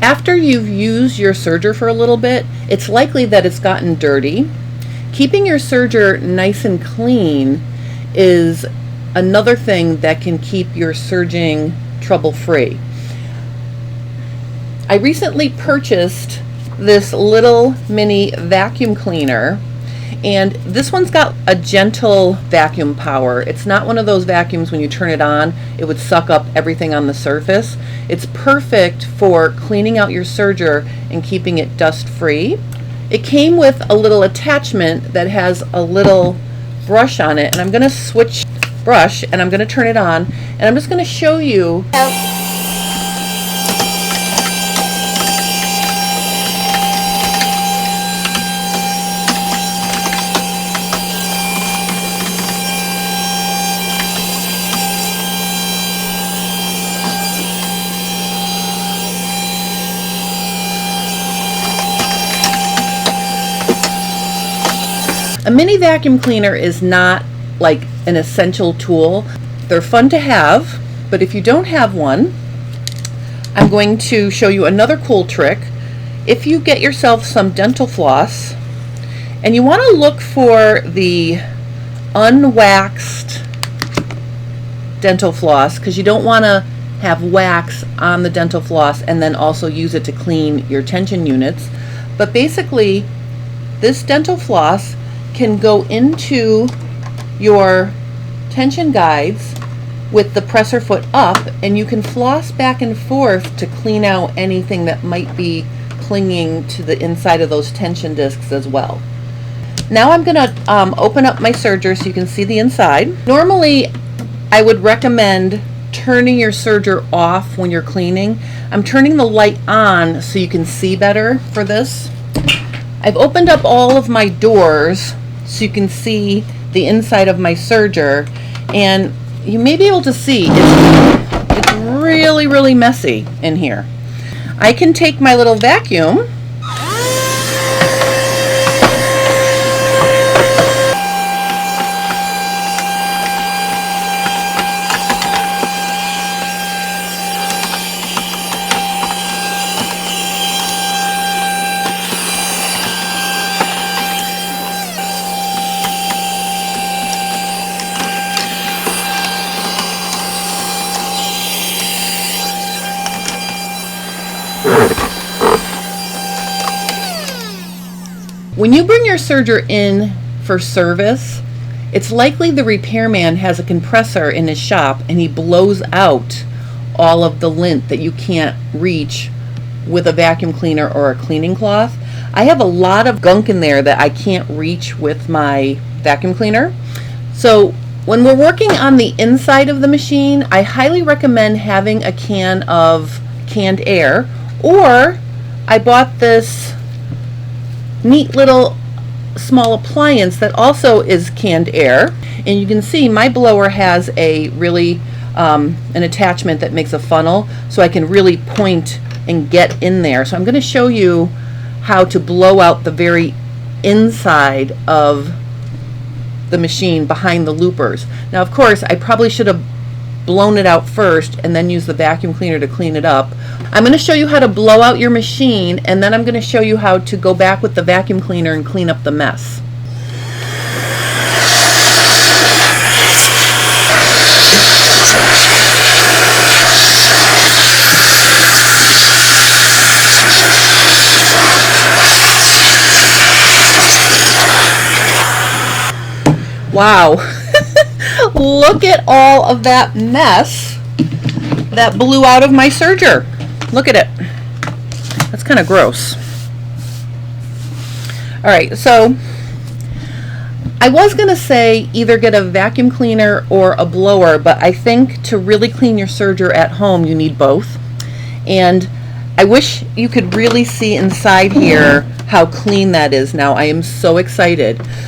After you've used your serger for a little bit, it's likely that it's gotten dirty. Keeping your serger nice and clean is another thing that can keep your serging trouble-free. I recently purchased this little mini vacuum cleaner, and this one's got a gentle vacuum power. It's not one of those vacuums when you turn it on it would suck up everything on the surface. It's perfect for cleaning out your serger and keeping it dust free. It came with a little attachment that has a little brush on it, and I'm going to switch brush and I'm going to turn it on, and I'm just going to show you a mini vacuum cleaner is not like an essential tool. They're fun to have, but if you don't have one, I'm going to show you another cool trick. If you get yourself some dental floss, and you want to look for the unwaxed dental floss, because you don't want to have wax on the dental floss and then also use it to clean your tension units. But basically, this dental floss can go into your tension guides with the presser foot up, and you can floss back and forth to clean out anything that might be clinging to the inside of those tension discs as well. Now I'm going to open up my serger so you can see the inside. Normally I would recommend turning your serger off when you're cleaning. I'm turning the light on so you can see better for this. I've opened up all of my doors so you can see the inside of my serger, and you may be able to see it's really messy in here. I can take my little vacuum When you bring your serger in for service, it's likely the repairman has a compressor in his shop and he blows out all of the lint that you can't reach with a vacuum cleaner or a cleaning cloth. I have a lot of gunk in there that I can't reach with my vacuum cleaner. So when we're working on the inside of the machine, I highly recommend having a can of canned air, or I bought this neat little small appliance that also is canned air, and you can see my blower has a really an attachment that makes a funnel so I can really point and get in there. So I'm going to show you how to blow out the very inside of the machine behind the loopers. Now of course I probably should have blown it out first and then use the vacuum cleaner to clean it up. I'm going to show you how to blow out your machine, and then I'm going to show you how to go back with the vacuum cleaner and clean up the mess. Wow. Look at all of that mess that blew out of my serger. Look at it. That's kind of gross. Alright, so I was going to say either get a vacuum cleaner or a blower, but I think to really clean your serger at home you need both. And I wish you could really see inside here how clean that is now. I am so excited.